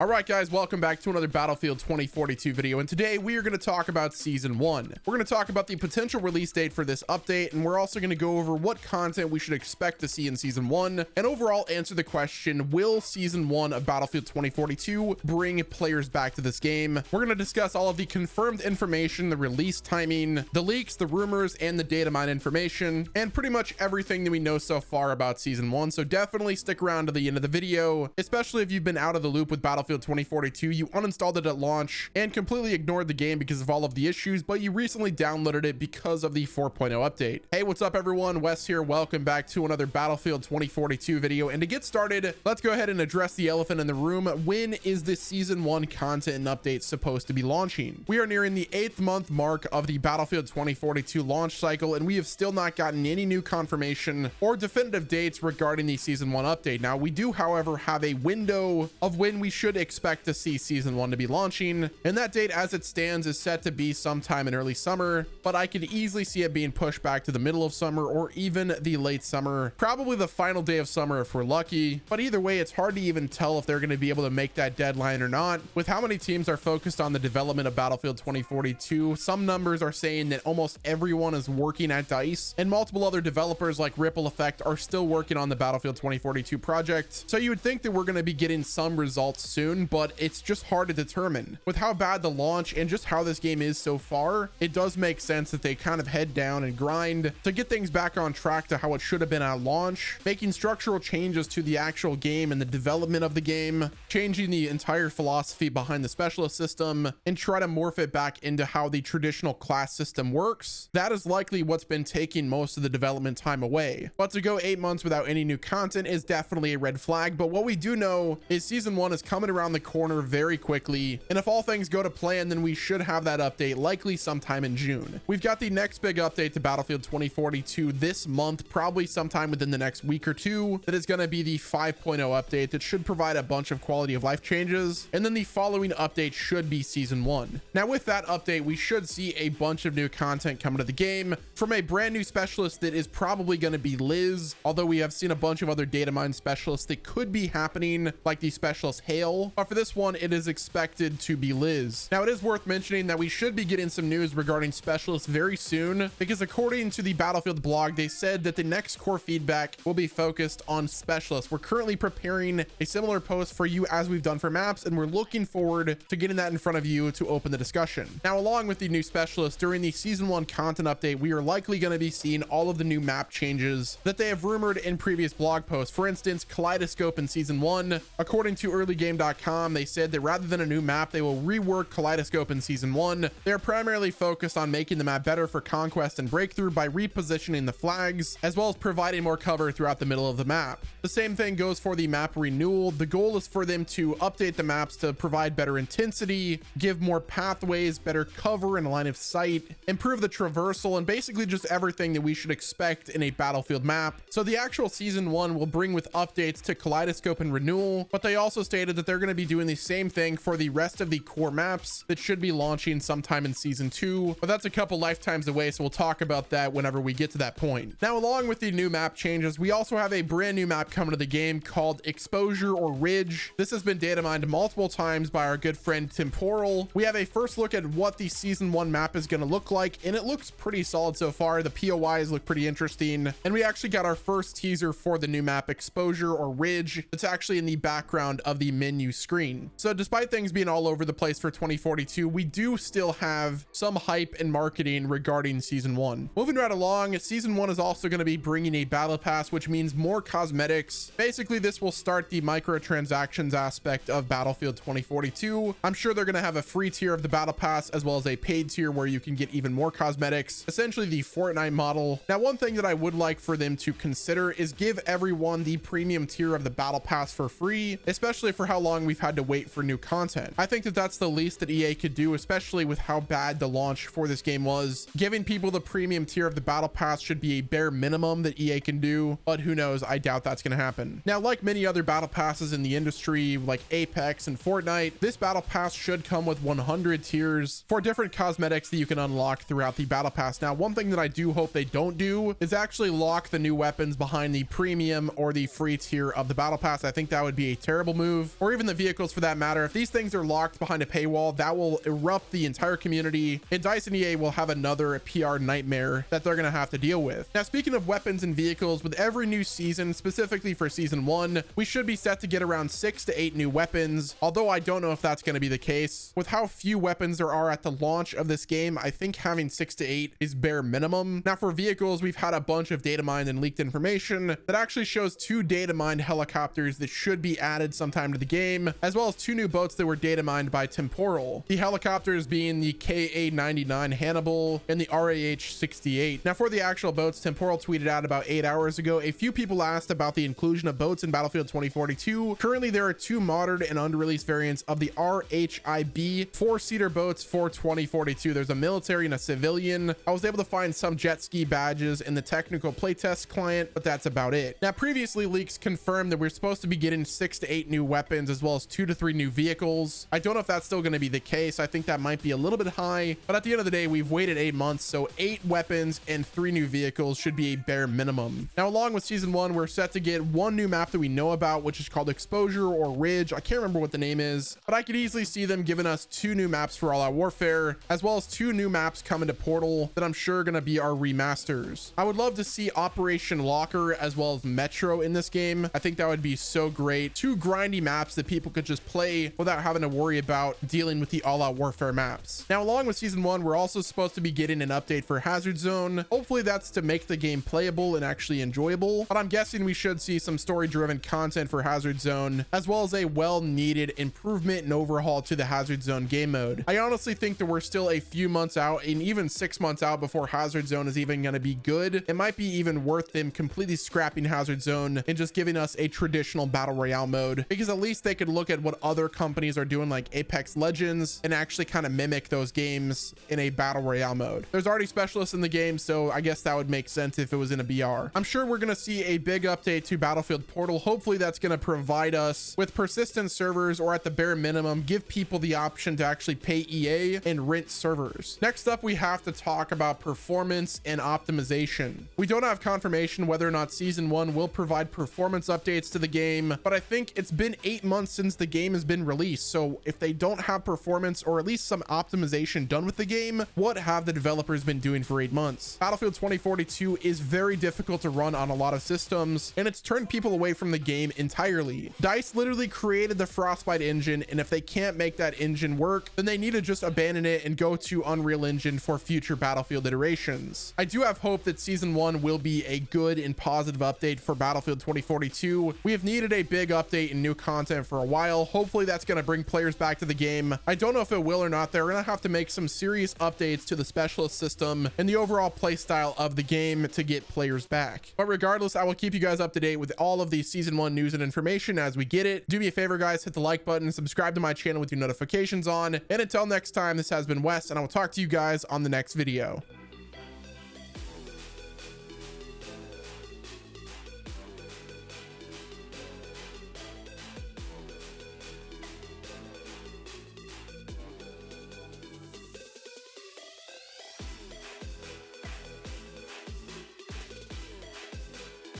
All right, guys, welcome back to another Battlefield 2042 video. And today we are going to talk about Season 1. We're going to talk about the potential release date for this update, and we're also going to go over what content we should expect to see in Season 1, and overall answer the question, will Season 1 of Battlefield 2042 bring players back to this game? We're going to discuss all of the confirmed information, the release timing, the leaks, the rumors, and the data mine information, and pretty much everything that we know so far about Season 1. So definitely stick around to the end of the video, especially if you've been out of the loop with Battlefield 2042, you uninstalled it at launch and completely ignored the game because of all of the issues, but you recently downloaded it because of the 4.0 update. Hey, what's up everyone? Wes here. Welcome back to another Battlefield 2042 video. And to get started, let's go ahead and address the elephant in the room. When is the Season 1 content and update supposed to be launching? We are nearing the 8th month mark of the Battlefield 2042 launch cycle, and we have still not gotten any new confirmation or definitive dates regarding the Season 1 update. Now, we do, however, have a window of when we should expect to see Season 1 to be launching, and that date as it stands is set to be sometime in early summer, but I could easily see it being pushed back to the middle of summer or even the late summer, probably the final day of summer if we're lucky. But either way, it's hard to even tell if they're going to be able to make that deadline or not. With how many teams are focused on the development of Battlefield 2042, some numbers are saying that almost everyone is working at DICE, and multiple other developers like Ripple Effect are still working on the Battlefield 2042 project. So you would think that we're going to be getting some results soon, but it's just hard to determine. With how bad the launch and just how this game is so far, it does make sense that they kind of head down and grind to get things back on track to how it should have been at launch, making structural changes to the actual game and the development of the game, changing the entire philosophy behind the specialist system, and try to morph it back into how the traditional class system works. That is likely what's been taking most of the development time away. But to go 8 months without any new content is definitely a red flag. But what we do know is Season 1 is coming around the corner very quickly, and if all things go to plan, then we should have that update likely sometime in June. We've got the next big update to Battlefield 2042 this month, probably sometime within the next week or two. That is going to be the 5.0 update that should provide a bunch of quality of life changes, and then the following update should be Season 1. Now with that update, we should see a bunch of new content coming to the game from a brand new specialist that is probably going to be Liz, although we have seen a bunch of other data mine specialists that could be happening, like the specialist Hale, but for this one it is expected to be Liz. Now it is worth mentioning that we should be getting some news regarding specialists very soon, because according to the Battlefield blog, they said that the next core feedback will be focused on specialists. We're currently preparing a similar post for you as we've done for maps, and we're looking forward to getting that in front of you to open the discussion. Now, along with the new specialists, during the Season 1 content update, we are likely going to be seeing all of the new map changes that they have rumored in previous blog posts. For instance, Kaleidoscope in Season 1, according to earlygame.com, they said that rather than a new map, they will rework Kaleidoscope in Season 1. They're primarily focused on making the map better for Conquest and Breakthrough by repositioning the flags, as well as providing more cover throughout the middle of the map. The same thing goes for the map renewal. The goal is for them to update the maps to provide better intensity, give more pathways, better cover and line of sight, improve the traversal, and basically just everything that we should expect in a Battlefield map. So the actual Season 1 will bring with updates to Kaleidoscope and Renewal, but they also stated that they're going to be doing the same thing for the rest of the core maps that should be launching sometime in Season 2, but that's a couple lifetimes away, so we'll talk about that whenever we get to that point. Now, along with the new map changes, we also have a brand new map coming to the game called Exposure or Ridge. This has been data mined multiple times by our good friend Temporal. We have a first look at what the Season 1 map is going to look like, and it looks pretty solid so far. The POIs look pretty interesting, and we actually got our first teaser for the new map Exposure or Ridge. It's actually in the background of the menu screen. So despite things being all over the place for 2042, we do still have some hype and marketing regarding Season 1. Moving right along, Season 1 is also going to be bringing a battle pass, which means more cosmetics. Basically, this will start the microtransactions aspect of Battlefield 2042. I'm sure they're going to have a free tier of the battle pass as well as a paid tier where you can get even more cosmetics, essentially the Fortnite model. Now, one thing that I would like for them to consider is give everyone the premium tier of the battle pass for free, especially for how long we've had to wait for new content. I think that that's the least that EA could do, especially with how bad the launch for this game was. Giving people the premium tier of the battle pass should be a bare minimum that EA can do, but who knows? I doubt that's going to happen. Now, like many other battle passes in the industry, like Apex and Fortnite, this battle pass should come with 100 tiers for different cosmetics that you can unlock throughout the battle pass. Now, one thing that I do hope they don't do is actually lock the new weapons behind the premium or the free tier of the battle pass. I think that would be a terrible move, or even even the vehicles for that matter. If these things are locked behind a paywall, that will erupt the entire community, and DICE and EA will have another PR nightmare that they're going to have to deal with. Now, speaking of weapons and vehicles, with every new season, specifically for season 1, we should be set to get around 6 to 8 new weapons, although I don't know if that's going to be the case. With how few weapons there are at the launch of this game, I think having 6 to 8 is bare minimum. Now, for vehicles, we've had a bunch of data mined and leaked information that actually shows 2 data mined helicopters that should be added sometime to the game, as well as 2 new boats that were data mined by Temporal. The helicopters being the KA-99 Hannibal and the RAH-68. Now, for the actual boats, Temporal tweeted out about 8 hours ago, a few people asked about the inclusion of boats in Battlefield 2042. Currently, there are 2 modded and unreleased variants of the RHIB 4-seater boats for 2042. There's a military and a civilian. I was able to find some jet ski badges in the technical playtest client, but that's about it. Now, previously, leaks confirmed that we're supposed to be getting 6 to 8 new weapons, as well as 2 to 3 new vehicles. I don't know if that's still going to be the case. I think that might be a little bit high, but at the end of the day, we've waited 8 months, so 8 weapons and 3 new vehicles should be a bare minimum. Now, along with season 1, we're set to get 1 new map that we know about, which is called Exposure or Ridge. I can't remember what the name is, but I could easily see them giving us 2 new maps for All Out Warfare, as well as 2 new maps coming to Portal that I'm sure are going to be our remasters. I would love to see Operation Locker as well as Metro in this game. I think that would be so great. 2 grindy maps that people could just play without having to worry about dealing with the All Out Warfare maps. Now, along with season 1, we're also supposed to be getting an update for Hazard Zone. Hopefully that's to make the game playable and actually enjoyable, but I'm guessing we should see some story-driven content for Hazard Zone, as well as a well-needed improvement and overhaul to the Hazard Zone game mode. I honestly think that we're still a few months out, and even 6 months out before Hazard Zone is even going to be good. It might be even worth them completely scrapping Hazard Zone and just giving us a traditional battle royale mode, because at least they could look at what other companies are doing like Apex Legends and actually kind of mimic those games in a battle royale mode. There's already specialists in the game, so I guess that would make sense if it was in a BR. I'm sure we're going to see a big update to Battlefield Portal. Hopefully that's going to provide us with persistent servers, or at the bare minimum give people the option to actually pay EA and rent servers. Next up, we have to talk about performance and optimization. We don't have confirmation whether or not season 1 will provide performance updates to the game, but I think it's been 8 months since the game has been released, so if they don't have performance or at least some optimization done with the game, what have the developers been doing for 8 months? Battlefield 2042 is very difficult to run on a lot of systems, and it's turned people away from the game entirely. DICE literally created the Frostbite engine, and if they can't make that engine work, then they need to just abandon it and go to Unreal Engine for future Battlefield iterations. I do have hope that season 1 will be a good and positive update for Battlefield 2042. We have needed a big update and new content for a while. Hopefully that's going to bring players back to the game. I don't know if it will or not. They're going to have to make some serious updates to the specialist system and the overall play style of the game to get players back. But regardless, I will keep you guys up to date with all of the season 1 news and information as we get it. Do me a favor, guys, hit the like button and subscribe to my channel with your notifications on. And until next time, this has been Wes, and I will talk to you guys on the next video.